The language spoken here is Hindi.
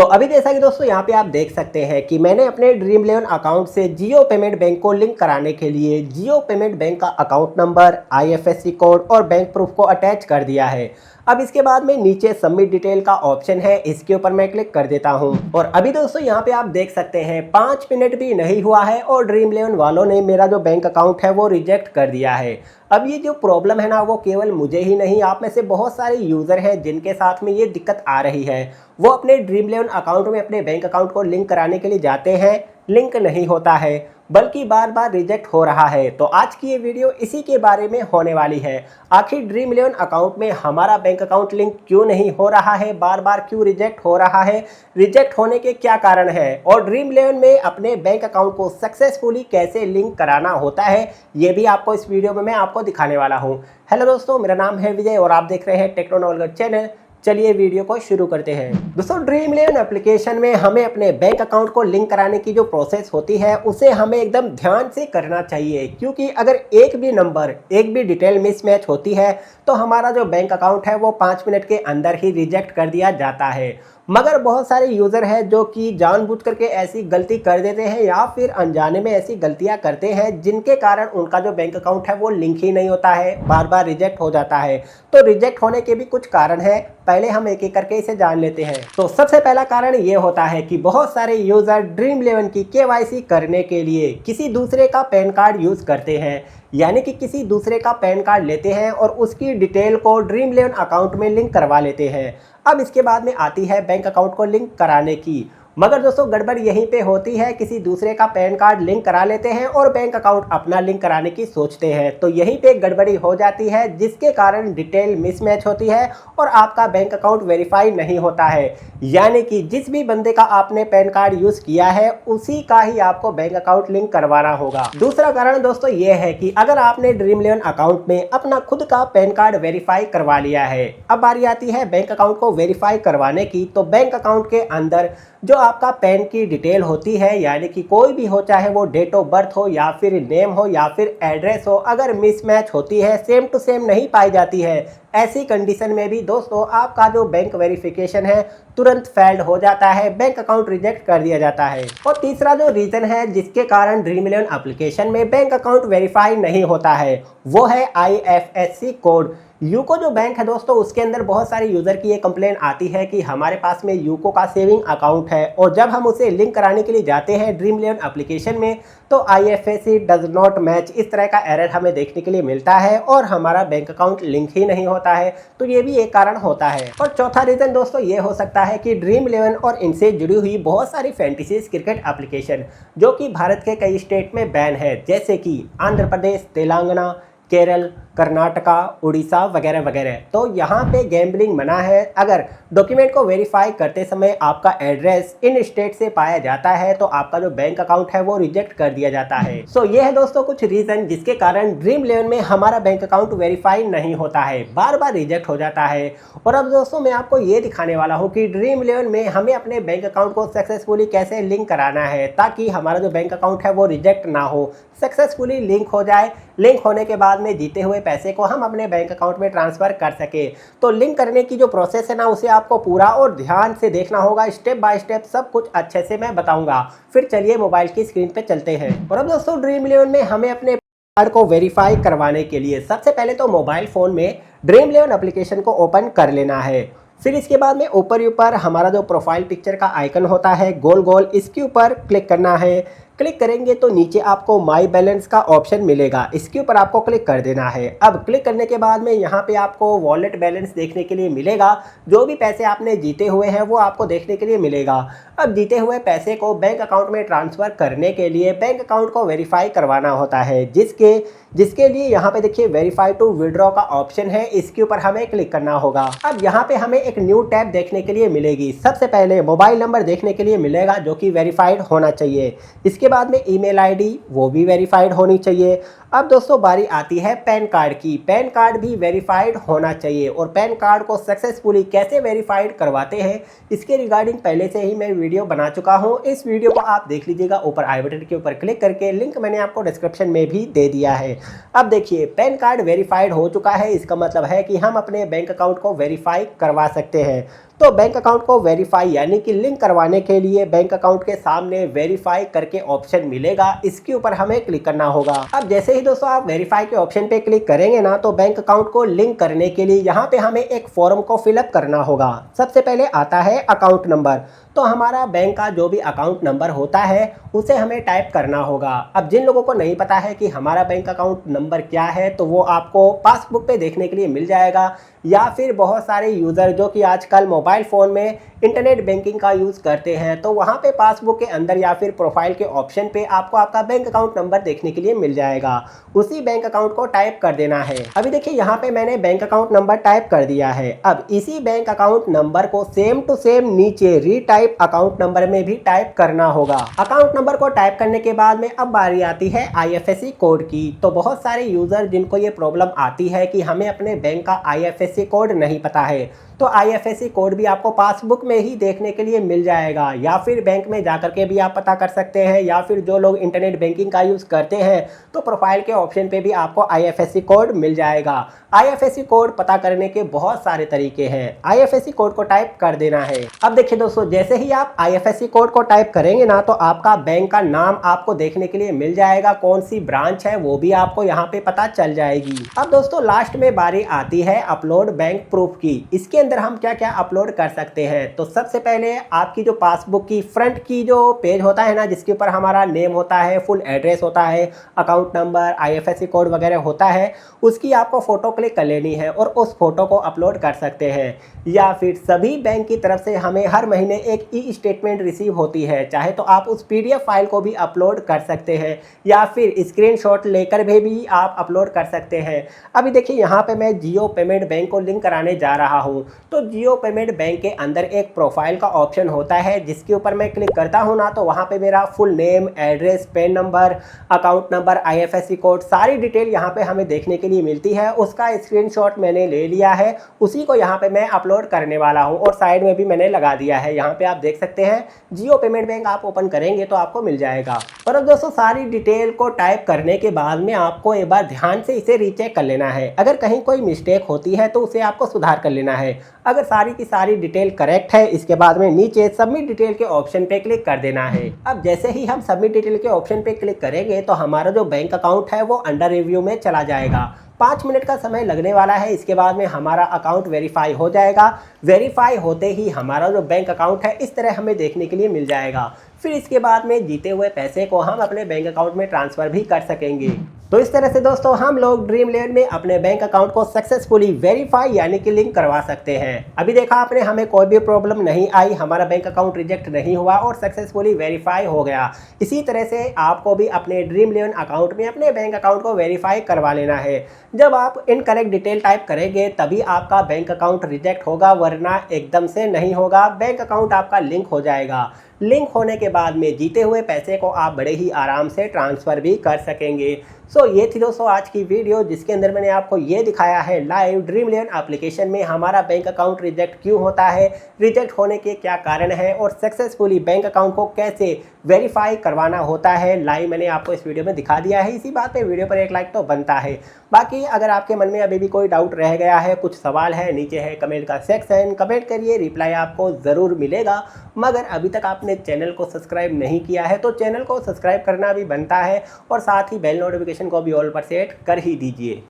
तो अभी जैसा कि दोस्तों यहाँ पे आप देख सकते हैं कि मैंने अपने ड्रीम इलेवन अकाउंट से जियो पेमेंट बैंक को लिंक कराने के लिए जियो पेमेंट बैंक का अकाउंट नंबर, आईएफएससी कोड और बैंक प्रूफ को अटैच कर दिया है। अब इसके बाद में नीचे सबमिट डिटेल का ऑप्शन है, इसके ऊपर मैं क्लिक कर देता हूँ। और अभी दोस्तों यहाँ पे आप देख सकते हैं 5 मिनट भी नहीं हुआ है और ड्रीम इलेवन वालों ने मेरा जो बैंक अकाउंट है वो रिजेक्ट कर दिया है। अब ये जो प्रॉब्लम है ना, वो केवल मुझे ही नहीं, आप में से बहुत सारे यूज़र हैं जिनके साथ में ये दिक्कत आ रही है। वो अपने ड्रीम इलेवन अकाउंट में अपने बैंक अकाउंट को लिंक कराने के लिए जाते हैं, लिंक नहीं होता है, बल्कि बार बार रिजेक्ट हो रहा है। तो आज की ये वीडियो इसी के बारे में होने वाली है। आखिर ड्रीम इलेवन अकाउंट में हमारा बैंक अकाउंट लिंक क्यों नहीं हो रहा है, बार बार क्यों रिजेक्ट हो रहा है, रिजेक्ट होने के क्या कारण है, और ड्रीम इलेवन में अपने बैंक अकाउंट को सक्सेसफुली कैसे लिंक कराना होता है, ये भी आपको इस वीडियो में मैं आपको दिखाने वाला हूँ। हेलो दोस्तों, मेरा नाम है विजय और आप देख रहे हैं टेक्नो नॉलेज चैनल। चलिए वीडियो को शुरू करते हैं। दोस्तों, ड्रीम इलेवन एप्लीकेशन में हमें अपने बैंक अकाउंट को लिंक कराने की जो प्रोसेस होती है उसे हमें एकदम ध्यान से करना चाहिए, क्योंकि अगर एक भी नंबर, एक भी डिटेल मिसमैच होती है तो हमारा जो बैंक अकाउंट है वो 5 मिनट के अंदर ही रिजेक्ट कर दिया जाता है। मगर बहुत सारे यूज़र हैं जो कि जानबूझ करके ऐसी गलती कर देते हैं या फिर अनजाने में ऐसी गलतियां करते हैं जिनके कारण उनका जो बैंक अकाउंट है वो लिंक ही नहीं होता है, बार बार रिजेक्ट हो जाता है। तो रिजेक्ट होने के भी कुछ कारण है, पहले हम एक एक करके इसे जान लेते हैं। तो सबसे पहला कारण ये होता है कि बहुत सारे यूज़र ड्रीम इलेवन की केवाईसी करने के लिए किसी दूसरे का पैन कार्ड यूज़ करते हैं, यानी कि किसी दूसरे का पैन कार्ड लेते हैं और उसकी डिटेल को ड्रीम इलेवन अकाउंट में लिंक करवा लेते हैं। अब इसके बाद में आती है बैंक अकाउंट को लिंक कराने की। मगर दोस्तों, गड़बड़ यहीं पे होती है, किसी दूसरे का पैन कार्ड लिंक करा लेते हैं और बैंक अकाउंट अपना लिंक कराने की सोचते हैं, तो यहीं पे गड़बड़ी हो जाती है, जिसके कारण डिटेल मिसमैच होती है और आपका बैंक अकाउंट वेरीफाई नहीं होता है। यानी कि जिस भी बंदे का आपने पैन कार्ड यूज़ किया है उसी का ही आपको बैंक अकाउंट लिंक करवाना होगा। दूसरा कारण दोस्तों ये है कि अगर आपने ड्रीम इलेवन अकाउंट में अपना खुद का पैन कार्ड वेरीफाई करवा लिया है, अब बारी आती है बैंक अकाउंट को वेरीफाई करवाने की। तो बैंक अकाउंट के अंदर जो आपका पैन की डिटेल होती है, यानी कि कोई भी हो, चाहे वो डेट ऑफ बर्थ हो या फिर नेम हो या फिर एड्रेस हो, अगर मिसमैच होती है, सेम टू सेम नहीं पाई जाती है, ऐसी कंडीशन में भी दोस्तों आपका जो बैंक वेरिफिकेशन है तुरंत फेल्ड हो जाता है, बैंक अकाउंट रिजेक्ट कर दिया जाता है। और तीसरा जो रीज़न है जिसके कारण ड्रीम इलेवन एप्लीकेशन में बैंक अकाउंट वेरीफाई नहीं होता है, वो है आईएफएससी कोड। यूको जो बैंक है दोस्तों, उसके अंदर बहुत सारे यूज़र की ये कंप्लेन आती है कि हमारे पास में यूको का सेविंग अकाउंट है और जब हम उसे लिंक कराने के लिए जाते हैं ड्रीम इलेवन एप्लीकेशन में तो आईएफएससी डज नॉट मैच, इस तरह का एरर हमें देखने के लिए मिलता है और हमारा बैंक अकाउंट लिंक ही नहीं होता है। तो ये भी एक कारण होता है। और चौथा रीज़न दोस्तों ये हो सकता है कि ड्रीम इलेवन और इनसे जुड़ी हुई बहुत सारी फैंटेसीज क्रिकेट एप्लीकेशन जो कि भारत के कई स्टेट में बैन है, जैसे कि आंध्र प्रदेश, तेलंगाना, केरल, कर्नाटका, उड़ीसा वगैरह वगैरह। तो यहाँ पे गैम्बलिंग मना है। अगर डॉक्यूमेंट को वेरीफाई करते समय आपका एड्रेस इन स्टेट से पाया जाता है तो आपका जो बैंक अकाउंट है वो रिजेक्ट कर दिया जाता है। सो ये है दोस्तों कुछ रीज़न जिसके कारण ड्रीम इलेवन में हमारा बैंक अकाउंट वेरीफाई नहीं होता है, बार बार रिजेक्ट हो जाता है। और अब दोस्तों मैं आपको ये दिखाने वाला हूँ कि ड्रीम इलेवन में हमें अपने बैंक अकाउंट को सक्सेसफुली कैसे लिंक कराना है ताकि हमारा जो बैंक अकाउंट है वो रिजेक्ट ना हो, सक्सेसफुली लिंक हो जाए। लिंक होने के बाद में जीते हुए पैसे को हम अपने बैंक अकाउंट में ट्रांसफ़र कर सके। तो लिंक करने की जो प्रोसेस है ना, उसे आपको पूरा और ध्यान से देखना होगा, स्टेप बाय स्टेप सब कुछ अच्छे से मैं बताऊंगा। फिर चलिए मोबाइल की स्क्रीन पे चलते हैं। और अब दोस्तों ड्रीम इलेवन में हमें अपने कार्ड को वेरीफाई करवाने के लिए सबसे पहले तो मोबाइल फ़ोन में ड्रीम इलेवन एप्लीकेशन को ओपन कर लेना है। फिर इसके बाद में ऊपर हमारा जो प्रोफाइल पिक्चर का आइकन होता है गोल गोल, इसके ऊपर क्लिक करना है। क्लिक करेंगे तो नीचे आपको माई बैलेंस का ऑप्शन मिलेगा, इसके ऊपर आपको क्लिक कर देना है। अब क्लिक करने के बाद में यहाँ पे आपको वॉलेट बैलेंस देखने के लिए मिलेगा, जो भी पैसे आपने जीते हुए हैं वो आपको देखने के लिए मिलेगा। अब जीते हुए पैसे को बैंक अकाउंट में ट्रांसफ़र करने के लिए बैंक अकाउंट को वेरीफाई करवाना होता है, जिसके लिए यहाँ पे देखिए वेरीफाई टू विड्रॉ का ऑप्शन है, इसके ऊपर हमें क्लिक करना होगा। अब यहाँ पे हमें एक न्यू टैब देखने के लिए मिलेगी। सबसे पहले मोबाइल नंबर देखने के लिए मिलेगा जो कि वेरीफाइड होना चाहिए। इसके बाद में ईमेल आईडी वो भी वेरीफाइड होनी चाहिए। अब दोस्तों बारी आती है पैन कार्ड की। पैन कार्ड भी वेरीफाइड होना चाहिए और पैन कार्ड को सक्सेसफुली कैसे वेरीफाइड करवाते हैं इसके रिगार्डिंग पहले से ही मैं वीडियो बना चुका हूं। इस वीडियो को आप देख लीजिएगा, ऊपर आई बटन के ऊपर क्लिक करके, लिंक मैंने आपको डिस्क्रिप्शन में भी दे दिया है। अब देखिए पैन कार्ड वेरीफाइड हो चुका है, इसका मतलब है कि हम अपने बैंक अकाउंट को वेरीफाई करवा सकते हैं। तो बैंक अकाउंट को वेरीफाई यानी कि लिंक करवाने के लिए बैंक अकाउंट के सामने वेरीफाई करके ऑप्शन मिलेगा, इसके ऊपर हमें क्लिक करना होगा। अब जैसे ही दोस्तों आप वेरीफाई के ऑप्शन पे क्लिक करेंगे ना, तो बैंक अकाउंट को लिंक करने के लिए यहाँ पे हमें एक फॉर्म को फिलअप करना होगा। सबसे पहले आता है अकाउंट नंबर। तो हमारा बैंक का जो भी अकाउंट नंबर होता है उसे हमें टाइप करना होगा। अब जिन लोगों को नहीं पता है कि हमारा बैंक अकाउंट नंबर क्या है, तो वो आपको पासबुक पे देखने के लिए मिल जाएगा, या फिर बहुत सारे यूज़र जो कि आजकल मोबाइल फ़ोन में इंटरनेट बैंकिंग का यूज़ करते हैं, तो वहाँ पे पासबुक के अंदर या फिर प्रोफाइल के ऑप्शन पे आपको आपका बैंक अकाउंट नंबर देखने के लिए मिल जाएगा। उसी बैंक अकाउंट को टाइप कर देना है। अभी देखिए यहाँ पे मैंने बैंक अकाउंट नंबर टाइप कर दिया है। अब इसी बैंक अकाउंट नंबर को सेम टू सेम नीचे रीटाइप अकाउंट नंबर में भी टाइप करना होगा। अकाउंट नंबर को टाइप करने के बाद में अब बारी आती है IFSC कोड की। तो बहुत सारे यूज़र जिनको ये प्रॉब्लम आती है कि हमें अपने बैंक का IFSC कोड नहीं पता है, तो IFSC कोड भी आपको पासबुक में ही देखने के लिए मिल जाएगा, या फिर बैंक में जाकर के भी आप पता कर सकते हैं, या फिर जो लोग इंटरनेट बैंकिंग का यूज़ करते हैं तो प्रोफाइल के ऑप्शन पे भी आपको IFSC कोड मिल जाएगा। IFSC कोड पता करने के बहुत सारे तरीके हैं। IFSC कोड को टाइप कर देना है। अब देखिए दोस्तों, जैसे ही आप IFSC कोड को टाइप करेंगे ना, तो आपका बैंक का नाम आपको देखने के लिए मिल जाएगा, कौन सी ब्रांच है वो भी आपको यहाँ पे पता चल जाएगी। अब दोस्तों लास्ट में बारी आती है अपलोड बैंक प्रूफ की। इसके अंदर हम क्या क्या अपलोड कर सकते हैं। तो सबसे पहले आपकी जो पासबुक की फ्रंट की जो पेज होता है ना, जिसके ऊपर हमारा नेम होता है, फुल एड्रेस होता है, अकाउंट नंबर, IFSC कोड वगैरह होता है, उसकी आपको फोटो क्लिक कर लेनी है और उस फोटो को अपलोड कर सकते हैं। या फिर सभी बैंक की तरफ से हमें हर महीने एक ई स्टेटमेंट रिसीव होती है, चाहे तो आप उस PDF फाइल को भी अपलोड कर सकते हैं, या फिर स्क्रीनशॉट लेकर भी आप अपलोड कर सकते हैं। अभी देखिए यहाँ पे मैं जियो पेमेंट बैंक को लिंक कराने जा रहा हूँ। तो जियो पेमेंट बैंक के अंदर एक प्रोफाइल का ऑप्शन होता है, जिसके ऊपर मैं क्लिक करता हूँ ना, तो वहाँ पे मेरा full name, address, pan number, account number, IFSC code, सारी डिटेल यहाँ पे हमें देखने के लिए मिलती है। उसका स्क्रीनशॉट मैंने ले लिया है, उसी को यहाँ पे मैं अपलोड करने वाला हूँ और साइड में भी मैंने लगा दिया है। यहाँ पे आप देख सकते हैं जियो पेमेंट बैंक आप ओपन करेंगे तो आपको मिल जाएगा। पर अब दोस्तों सारी डिटेल को टाइप करने के बाद में आपको एक बार ध्यान से इसे रीचेक कर लेना है। अगर कहीं कोई मिस्टेक होती है तो उसे आपको सुधार कर लेना है। अगर सारी की सारी डिटेल करेक्ट है, इसके बाद में नीचे सबमिट डिटेल के ऑप्शन पे क्लिक कर देना है। अब जैसे ही हम सबमिट डिटेल के ऑप्शन पे क्लिक करेंगे तो हमारा जो बैंक अकाउंट है वो अंडर रिव्यू में चला जाएगा। 5 मिनट का समय लगने वाला है। इसके बाद में हमारा अकाउंट वेरीफाई हो जाएगा। वेरीफाई होते ही हमारा जो बैंक अकाउंट है इस तरह हमें देखने के लिए मिल जाएगा। फिर इसके बाद में जीते हुए पैसे को हम अपने बैंक अकाउंट में ट्रांसफ़र भी कर सकेंगे। तो इस तरह से दोस्तों हम लोग ड्रीम11 में अपने बैंक अकाउंट को सक्सेसफुली वेरीफाई यानी कि लिंक करवा सकते हैं। अभी देखा आपने, हमें कोई भी प्रॉब्लम नहीं आई, हमारा बैंक अकाउंट रिजेक्ट नहीं हुआ और सक्सेसफुली वेरीफाई हो गया। इसी तरह से आपको भी अपने ड्रीम11 अकाउंट में अपने बैंक अकाउंट को वेरीफाई करवा लेना है। जब आप इनकरेक्ट डिटेल टाइप करेंगे तभी आपका बैंक अकाउंट रिजेक्ट होगा, वरना एकदम से नहीं होगा। बैंक अकाउंट आपका लिंक हो जाएगा। लिंक होने के बाद में जीते हुए पैसे को आप बड़े ही आराम से ट्रांसफ़र भी कर सकेंगे। सो ये थी दोस्तों आज की वीडियो, जिसके अंदर मैंने आपको ये दिखाया है लाइव ड्रीम11 एप्लीकेशन में हमारा बैंक अकाउंट रिजेक्ट क्यों होता है, रिजेक्ट होने के क्या कारण है और सक्सेसफुली बैंक अकाउंट को कैसे वेरीफाई करवाना होता है। लाइव मैंने आपको इस वीडियो में दिखा दिया है। इसी बात पे वीडियो पर एक लाइक तो बनता है। बाकी अगर आपके मन में अभी भी कोई डाउट रह गया है, कुछ सवाल है, नीचे है कमेंट का सेक्शन, कमेंट करिए, रिप्लाई आपको ज़रूर मिलेगा। मगर अभी तक आपने चैनल को सब्सक्राइब नहीं किया है तो चैनल को सब्सक्राइब करना भी बनता है और साथ ही बेल नोटिफिकेशन को भी ऑल पर सेट कर ही दीजिए।